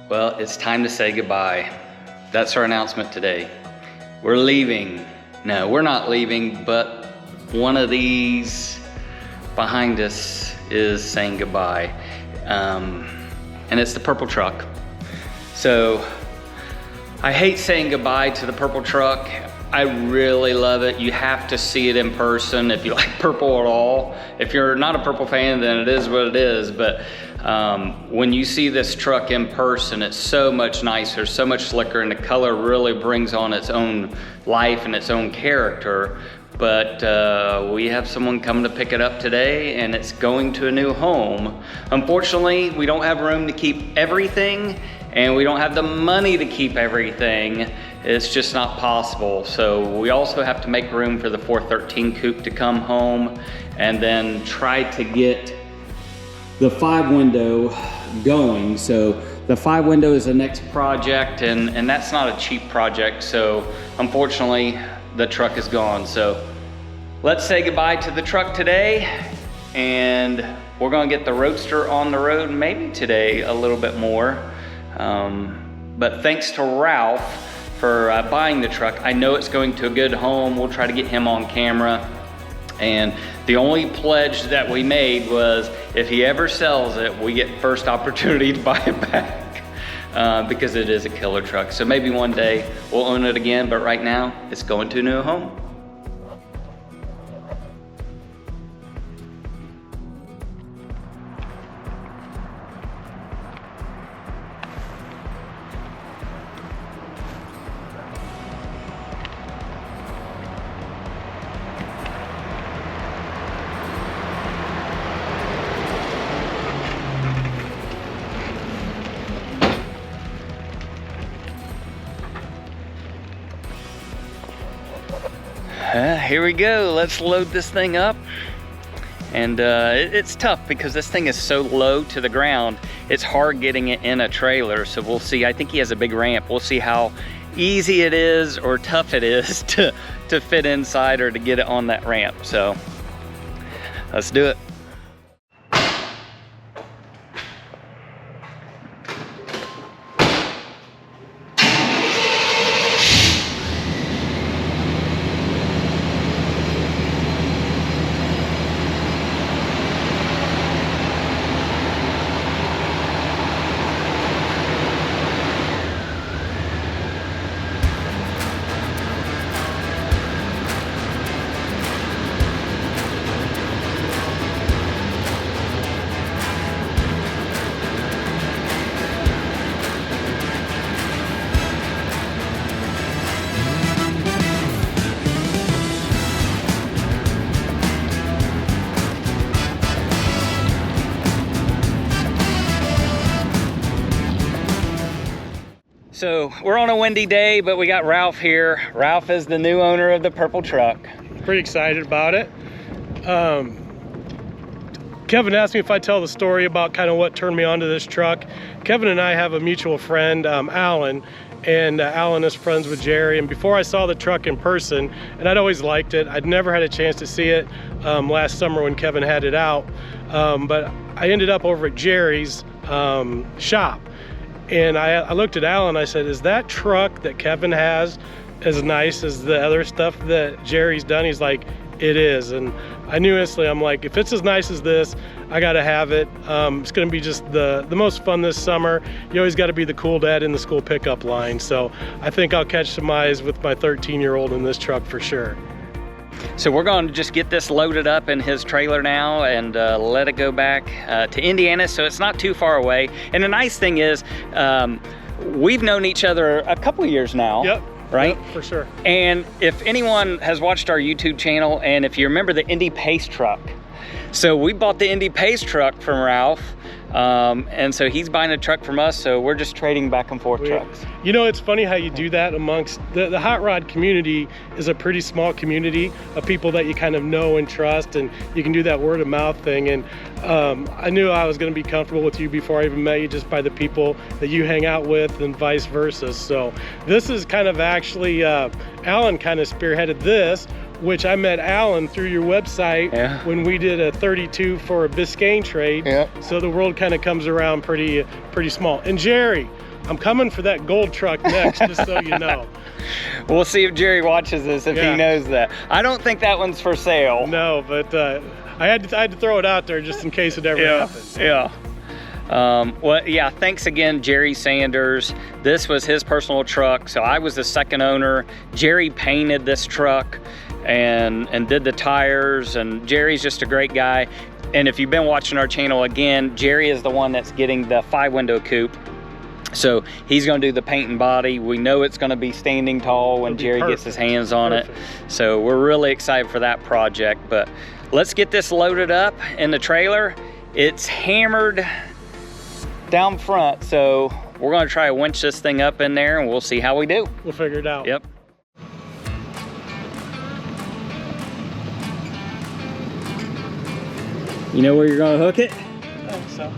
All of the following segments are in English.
Well, it's time to say goodbye. That's our announcement today. We're leaving. No, we're not leaving, but one of these behind us is saying goodbye. And it's the purple truck. So I hate saying goodbye to the purple truck. I really love it. You have to see it in person if you like purple at all. If you're not a purple fan, then it is what it is. But when you see this truck in person, it's so much nicer, so much slicker, and the color really brings on its own life and its own character. But we have someone coming to pick it up today, and it's going to a new home. Unfortunately, we don't have room to keep everything, and we don't have the money to keep everything. It's just not possible. So we also have to make room for the 413 coupe to come home, and then try to get the 5-window going. So the 5-window is the next project, and that's not a cheap project. So unfortunately, the truck is gone. So let's say goodbye to the truck today, and we're gonna get the Roadster on the road maybe today a little bit more. But thanks to Ralph for buying the truck. I know it's going to a good home. We'll try to get him on camera. And the only pledge that we made was if he ever sells it, we get first opportunity to buy it back. Because it is a killer truck. So maybe one day we'll own it again, but right now it's going to a new home. Here we go, let's load this thing up. And it's tough because this thing is so low to the ground, it's hard getting it in a trailer. So we'll see, I think he has a big ramp. We'll see how easy it is or tough it is to fit inside or to get it on that ramp. So let's do it. So we're on a windy day, but we got Ralph here. Ralph is the new owner of the purple truck. Pretty excited about it. Kevin asked me if I tell the story about kind of what turned me onto this truck. Kevin and I have a mutual friend, Alan, and Alan is friends with Jerry. And before I saw the truck in person, and I'd always liked it, I'd never had a chance to see it last summer when Kevin had it out. But I ended up over at Jerry's shop. And I looked at Alan, I said, is that truck that Kevin has as nice as the other stuff that Jerry's done? He's like, it is. And I knew instantly, I'm like, if it's as nice as this, I gotta have it. It's gonna be just the most fun this summer. You always gotta be the cool dad in the school pickup line. So I think I'll catch some eyes with my 13-year-old in this truck for sure. So we're going to just get this loaded up in his trailer now and let it go back to Indiana, so it's not too far away. And the nice thing is, we've known each other a couple of years now. Yep. Right? Yep, for sure. And if anyone has watched our YouTube channel, and if you remember the Indy Pace truck, so we bought the Indy Pace truck from Ralph. And so he's buying a truck from us, so we're just trading back and forth trucks. You know, it's funny how you do that amongst the hot rod community is a pretty small community of people that you kind of know and trust, and you can do that word of mouth thing. And I knew I was going to be comfortable with you before I even met you, just by the people that you hang out with and vice versa. So this is kind of actually, Alan kind of spearheaded this, which I met Alan through your website when we did a 32 for a Biscayne trade. So the world kind of comes around pretty small. And Jerry, I'm coming for that gold truck next, just so you know. We'll see if Jerry watches this, if he knows that. I don't think that one's for sale. No, but I had to throw it out there just in case it ever happens. Yeah. Well, yeah, thanks again, Jerry Sanders. This was his personal truck, so I was the second owner. Jerry painted this truck and did the tires, and Jerry's just a great guy. And if you've been watching our channel, again, Jerry is the one that's getting the 5-window coupe. So he's gonna do the paint and body. We know it's gonna be standing tall when Jerry gets his hands on it. So we're really excited for that project. But let's get this loaded up in the trailer. It's hammered down front, so we're gonna try to winch this thing up in there and we'll see how we do. We'll figure it out. Yep. You know where you're gonna hook it? I think so.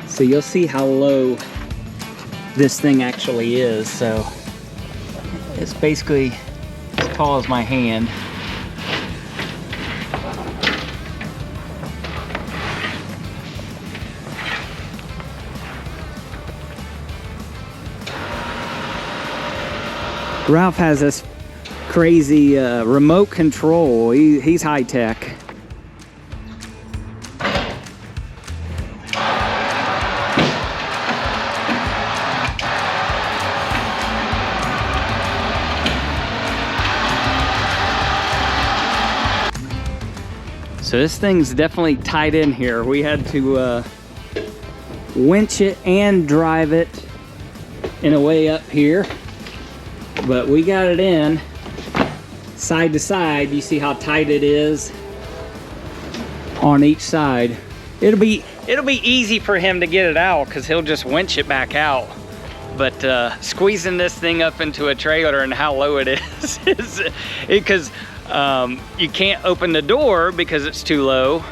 So you'll see how low this thing actually is. So it's basically as tall as my hand. Ralph has this crazy remote control. He's high tech. So this thing's definitely tight in here. We had to winch it and drive it in a way up here, but we got it in side to side. You see how tight it is on each side. It'll be easy for him to get it out because he'll just winch it back out. But squeezing this thing up into a trailer and how low it is, because you can't open the door because it's too low.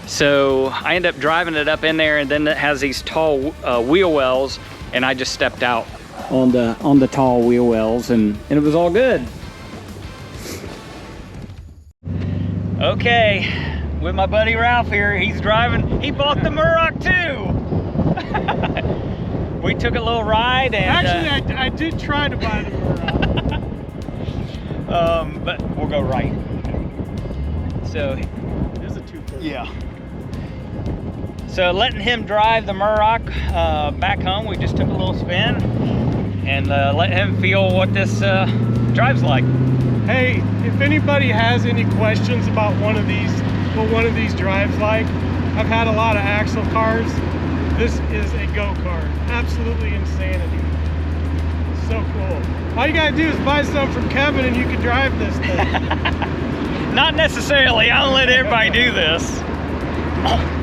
So I end up driving it up in there, and then it has these tall wheel wells, and I just stepped out on the tall wheel wells, and it was all good. Okay, with my buddy Ralph here, he's driving. He bought the Murrock too. We took a little ride, and actually I did try to buy the Murrock. But we'll go right. So there's a 240. Yeah. So letting him drive the Murrock back home, we just took a little spin and let him feel what this drives like. Hey, if anybody has any questions about what one of these drives like, I've had a lot of axle cars. This is a go-kart. Absolutely insanity. So cool. All you gotta do is buy some from Kevin and you can drive this thing. Not necessarily. I don't let everybody do this.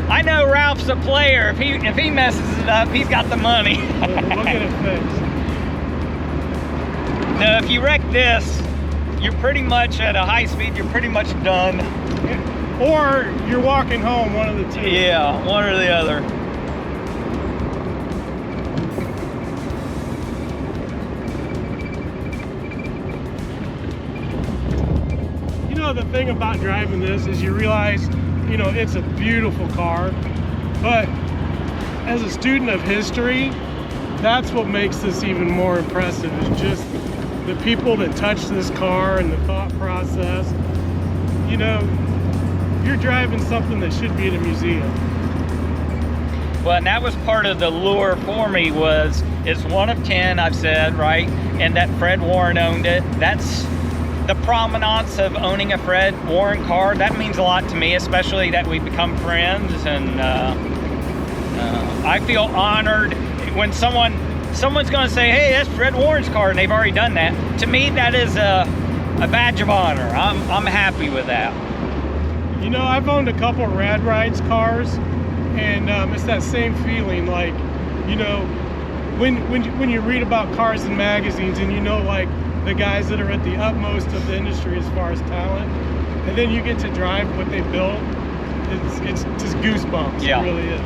I know Ralph's a player. If he messes it up, he's got the money. We'll get it fixed. Now, if you wreck this, you're pretty much at a high speed. You're pretty much done. Or you're walking home, one of the two. Yeah, one or the other. You know, the thing about driving this is you realize, you know, it's a beautiful car, but as a student of history, that's what makes this even more impressive, is just the people that touch this car and the thought process. You know, you're driving something that should be in a museum. Well, and that was part of the lure for me, was it's one of 10, I've said, right? And that Fred Warren owned it. That's the provenance of owning a Fred Warren car. That means a lot to me, especially that we become friends. And I feel honored when someone's gonna say, hey, that's Fred Warren's car, and they've already done that. To me, that is a badge of honor. I'm happy with that. You know, I've owned a couple of Rad Rides cars, and it's that same feeling, like, you know, when you read about cars in magazines and you know, like, the guys that are at the utmost of the industry as far as talent, and then you get to drive what they built, it's just goosebumps. Yeah. It really is.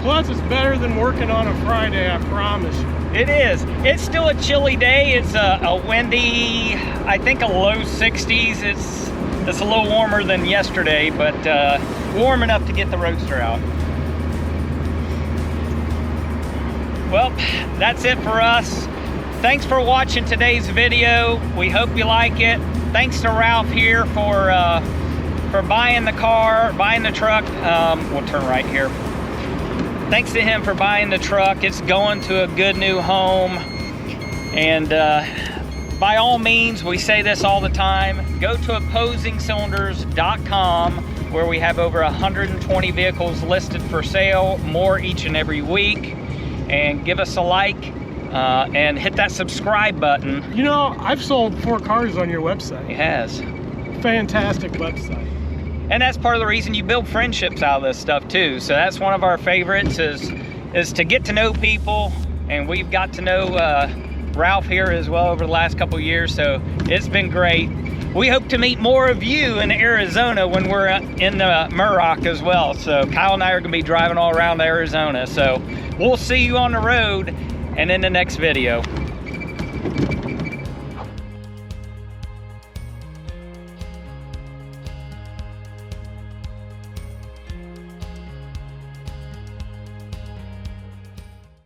Plus, it's better than working on a Friday, I promise you. It is. It's still a chilly day. It's a windy, I think a low 60s. It's a little warmer than yesterday, but warm enough to get the roadster out. Well, that's it for us. Thanks for watching today's video. We hope you like it. Thanks to Ralph here for buying the truck. We'll turn right here. Thanks to him for buying the truck. It's going to a good new home. And by all means, we say this all the time, go to opposingcylinders.com, where we have over 120 vehicles listed for sale, more each and every week. And give us a like and hit that subscribe button. You know, I've sold 4 cars on your website. He has. Fantastic website. And that's part of the reason you build friendships out of this stuff too. So that's one of our favorites is to get to know people. And we've got to know Ralph here as well over the last couple of years. So it's been great. We hope to meet more of you in Arizona when we're in Muroc as well. So Kyle and I are gonna be driving all around Arizona. So we'll see you on the road and in the next video.